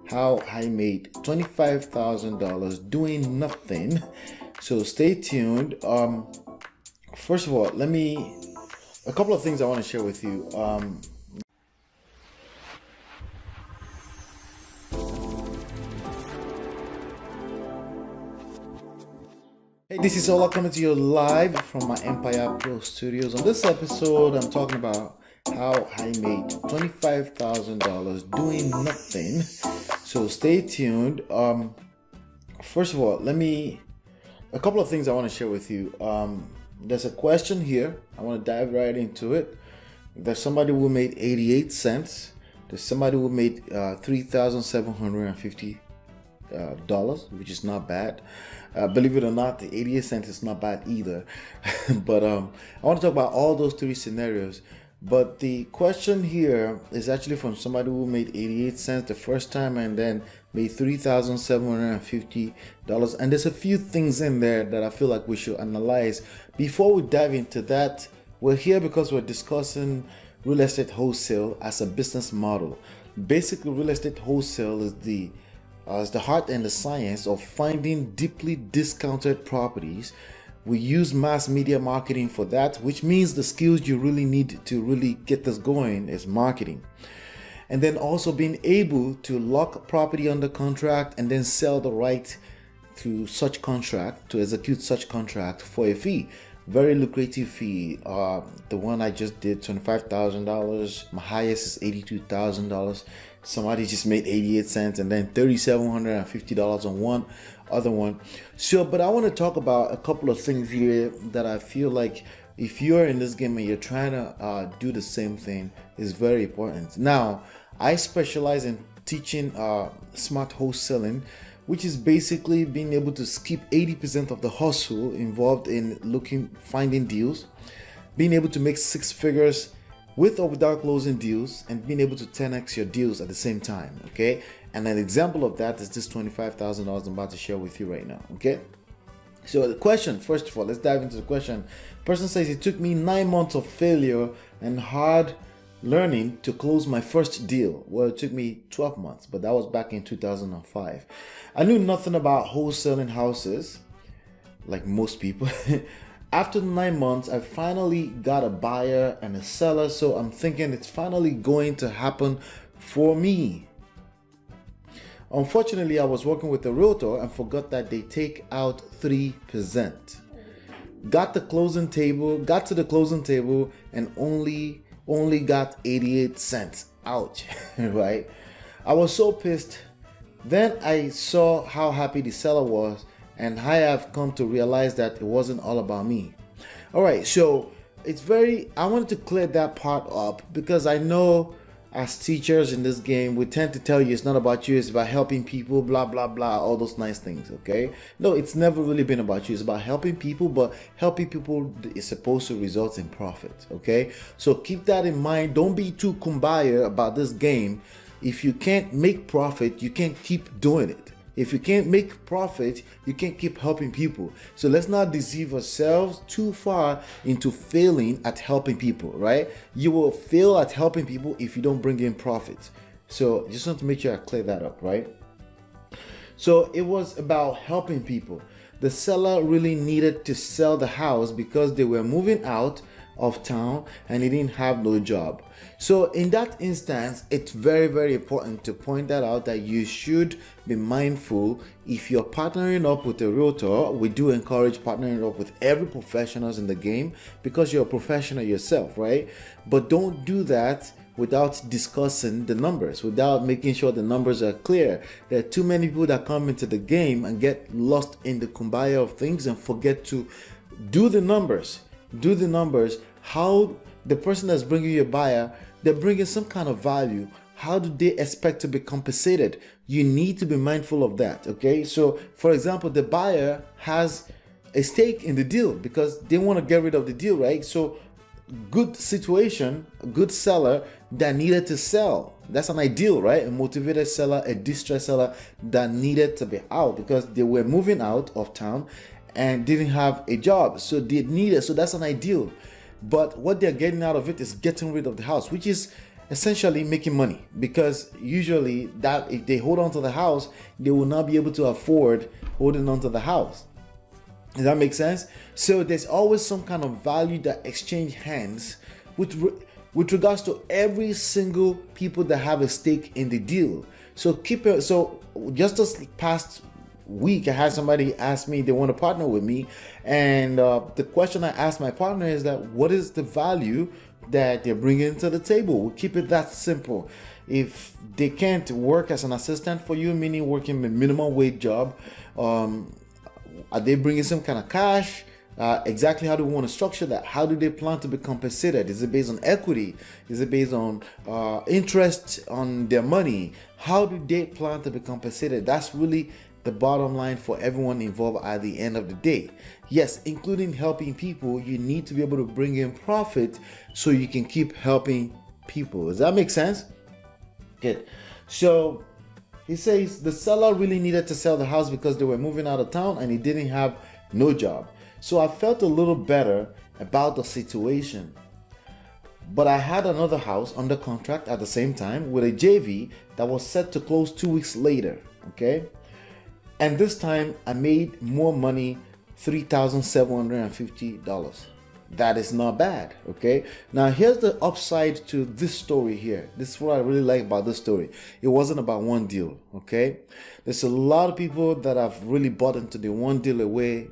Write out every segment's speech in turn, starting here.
how I made $25,000 doing nothing. So stay tuned. First of all, a couple of things I want to share with you. Hey, this is Ola coming to you live from my Empire Pro studios. On this episode, I'm talking about how I made $25,000 doing nothing. So stay tuned. First of all, a couple of things I want to share with you. There's a question here. I want to dive right into it. There's somebody who made 88 cents. There's somebody who made $3,750, which is not bad. Believe it or not, the 88 cents is not bad either. But I want to talk about all those three scenarios. But the question here is actually from somebody who made 88 cents the first time and then made $3,750. And there's a few things in there that I feel like we should analyze. Before we dive into that, we're here because we're discussing real estate wholesale as a business model. Basically, real estate wholesale is the heart and the science of finding deeply discounted properties. We use mass media marketing for that, which means the skills you really need to really get this going is marketing. And then also being able to lock property under contract and then sell the right to such contract, to execute such contract for a fee. Very lucrative fee. The one I just did, $25,000. My highest is $82,000. Somebody just made 88 cents and then $3,750 on one other one. So, but I want to talk about a couple of things here that I feel like if you're in this game and you're trying to do the same thing is very important. Now, I specialize in teaching smart wholesaling, which is basically being able to skip 80% of the hustle involved in finding deals, being able to make six figures with or without closing deals, and being able to 10x your deals at the same time, okay? And an example of that is this $25,000 I'm about to share with you right now, okay? So the question, first of all, let's dive into the question. Person says, it took me 9 months of failure and hard learning to close my first deal. Well, it took me 12 months, but that was back in 2005. I knew nothing about wholesaling houses, like most people. After 9 months, I finally got a buyer and a seller, so I'm thinking it's finally going to happen for me. Unfortunately, I was working with a realtor and forgot that they take out 3%. Got to the closing table and only got 88 cents. Ouch, right? I was so pissed. Then I saw how happy the seller was, and I have come to realize that it wasn't all about me. All right, so I wanted to clear that part up because I know as teachers in this game, we tend to tell you it's not about you, it's about helping people, blah, blah, blah, all those nice things, okay? No, it's never really been about you. It's about helping people, but helping people is supposed to result in profit, okay? So keep that in mind. Don't be too kumbaya about this game. If you can't make profit, you can't keep doing it. If you can't make profit, you can't keep helping people. So let's not deceive ourselves too far into failing at helping people, right? You will fail at helping people if you don't bring in profit. So just want to make sure I clear that up, right? So it was about helping people. The seller really needed to sell the house because they were moving out of town and he didn't have no job. So in that instance, it's very, very important to point that out, that you should be mindful if you're partnering up with a realtor. We do encourage partnering up with every professionals in the game because you're a professional yourself, right? But don't do that without discussing the numbers, without making sure the numbers are clear. There are too many people that come into the game and get lost in the kumbaya of things and forget to do the numbers. Do the numbers. How the person that's bringing you a buyer, they're bringing some kind of value. How do they expect to be compensated? You need to be mindful of that, okay? So, for example, the buyer has a stake in the deal because they want to get rid of the deal, right? So, good situation, a good seller that needed to sell. That's an ideal, right? A motivated seller, a distressed seller that needed to be out because they were moving out of town and didn't have a job. So they needed, so that's an ideal. But what they're getting out of it is getting rid of the house, which is essentially making money, because usually that if they hold on to the house, they will not be able to afford holding on to the house. Does that make sense? So there's always some kind of value that exchange hands with regards to every single people that have a stake in the deal. So just this past week, I had somebody ask me they want to partner with me, and the question I asked my partner is that what is the value that they're bringing to the table? We'll keep it that simple. If they can't work as an assistant for you, meaning working a minimum wage job, are they bringing some kind of cash? Exactly how do we want to structure that? How do they plan to be compensated? Is it based on equity? Is it based on interest on their money? How do they plan to be compensated? That's really the bottom line for everyone involved at the end of the day. Yes, including helping people, you need to be able to bring in profit so you can keep helping people. Does that make sense? Good. So he says the seller really needed to sell the house because they were moving out of town and he didn't have no job. So I felt a little better about the situation. But I had another house under contract at the same time with a JV that was set to close 2 weeks later. Okay. And this time I made more money, $3,750. That is not bad. Okay. Now here's the upside to this story here. This is what I really like about this story. It wasn't about one deal. Okay. There's a lot of people that have really bought into the one deal away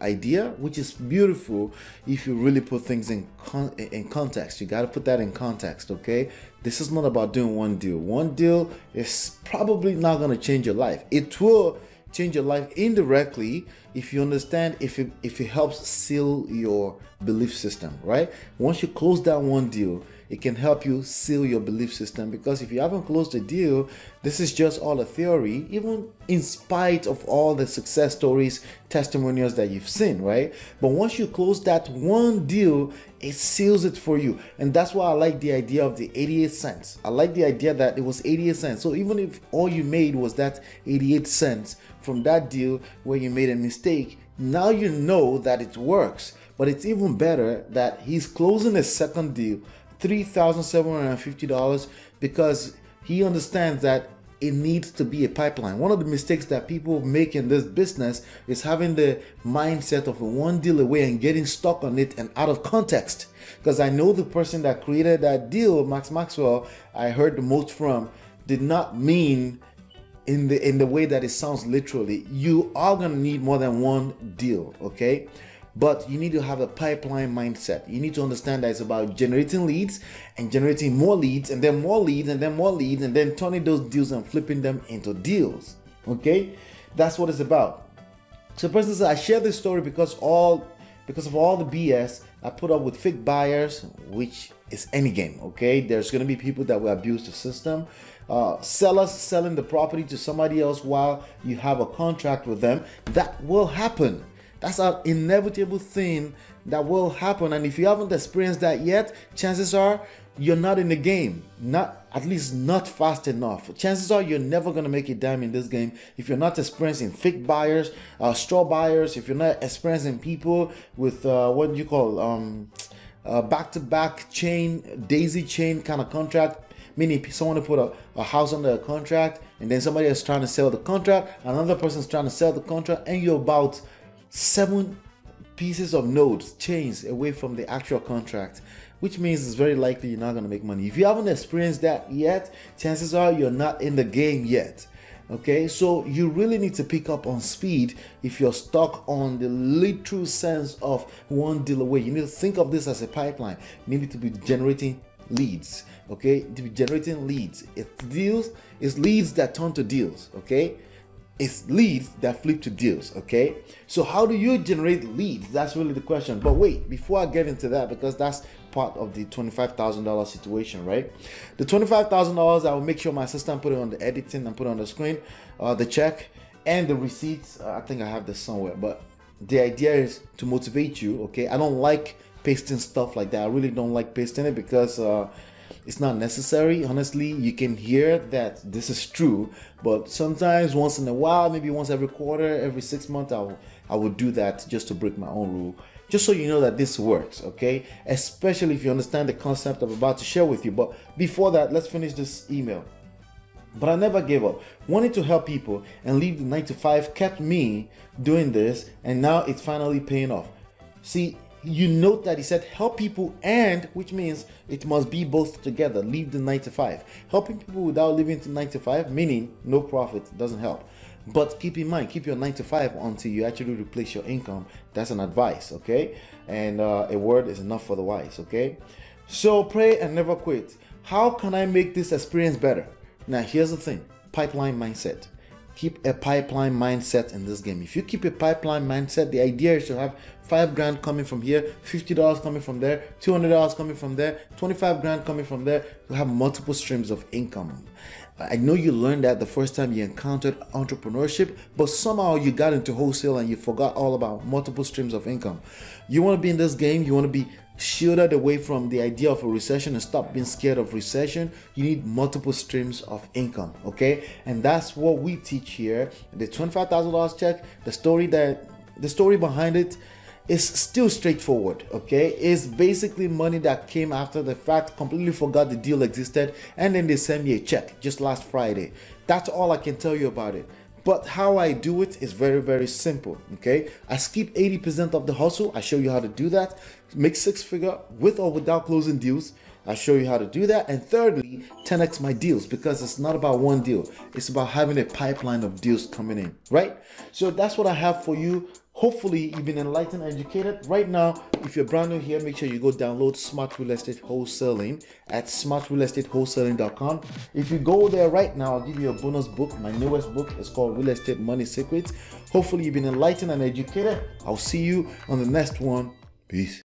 idea, which is beautiful if you really put things in context. You got to put that in context. Okay. This is not about doing one deal. One deal is probably not going to change your life. It will change your life indirectly if you understand, if it helps seal your belief system, right? Once you close down one deal, it can help you seal your belief system, because if you haven't closed a deal, this is just all a theory, even in spite of all the success stories, testimonials that you've seen, right? But once you close that one deal, it seals it for you. And that's why I like the idea of the 88 cents. I like the idea that it was 88 cents. So even if all you made was that 88 cents from that deal where you made a mistake, now you know that it works. But it's even better that he's closing a second deal, $3,750, because he understands that it needs to be a pipeline. One of the mistakes that people make in this business is having the mindset of a one deal away and getting stuck on it and out of context. Because I know the person that created that deal, Max Maxwell, I heard the most from, did not mean in the way that it sounds literally. You are going to need more than one deal, okay? But you need to have a pipeline mindset. You need to understand that it's about generating leads and generating more leads and then more leads and then more leads and then turning those deals and flipping them into deals. Okay? That's what it's about. So for instance, I share this story because of all the BS I put up with fake buyers, which is any game. Okay? There's going to be people that will abuse the system. Sellers selling the property to somebody else while you have a contract with them. That will happen. That's an inevitable thing that will happen. And if you haven't experienced that yet, chances are you're not in the game. At least not fast enough. Chances are you're never going to make a dime in this game if you're not experiencing fake buyers, straw buyers, if you're not experiencing people with what you call back-to-back chain, daisy chain kind of contract. Meaning someone to put a house under a contract and then somebody is trying to sell the contract, another person is trying to sell the contract, and you're about 7 pieces of nodes, chains away from the actual contract, which means it's very likely you're not going to make money. If you haven't experienced that yet, chances are you're not in the game yet. Okay, so you really need to pick up on speed if you're stuck on the literal sense of one deal away. You need to think of this as a pipeline. You need to be generating leads. Okay, to be generating leads. It's leads that turn to deals. Okay, it's leads that flip to deals. Okay, so how do you generate leads? That's really the question. But wait, before I get into that, because that's part of the $25,000 situation, right? The $25,000, I will make sure my assistant put it on the editing and put it on the screen, the check and the receipts. I think I have this somewhere, but the idea is to motivate you. Okay, I don't like pasting stuff like that. I really don't like pasting it because it's not necessary. Honestly, you can hear that this is true, but sometimes once in a while, maybe once every quarter, every 6 months, I will do that just to break my own rule. just so you know that this works, okay? Especially if you understand the concept I'm about to share with you. But before that, let's finish this email. But I never gave up. Wanting to help people and leave the 9 to 5 kept me doing this, and now it's finally paying off. See, you note that he said help people, and which means it must be both together. Leave the 9 to 5. Helping people without leaving the 9 to 5, meaning no profit, doesn't help. But keep in mind, keep your 9 to 5 until you actually replace your income. That's an advice, okay? And a word is enough for the wise, okay? So pray and never quit. How can I make this experience better? Now, here's the thing, pipeline mindset. Keep a pipeline mindset in this game. If you keep a pipeline mindset, the idea is to have $5,000 coming from here, $50 coming from there, $200 coming from there, $25,000 coming from there, to have multiple streams of income. I know you learned that the first time you encountered entrepreneurship, but somehow you got into wholesale and you forgot all about multiple streams of income. You want to be in this game, you want to be shielded away from the idea of a recession and stop being scared of recession. You need multiple streams of income, okay? And that's what we teach here. The $25,000 check, the story behind it is still straightforward, okay? It's basically money that came after the fact, completely forgot the deal existed, and then they sent me a check just last Friday. That's all I can tell you about it. But how I do it is very, very simple, okay? I skip 80% of the hustle. I show you how to do that. Make 6-figure with or without closing deals. I show you how to do that. And thirdly, 10x my deals, because it's not about one deal. It's about having a pipeline of deals coming in, right? So that's what I have for you. Hopefully you've been enlightened and educated. Right now, if you're brand new here, make sure you go download Smart Real Estate Wholesaling at smartrealestatewholesaling.com. If you go there right now, I'll give you a bonus book. My newest book is called Real Estate Money Secrets. Hopefully you've been enlightened and educated. I'll see you on the next one. Peace.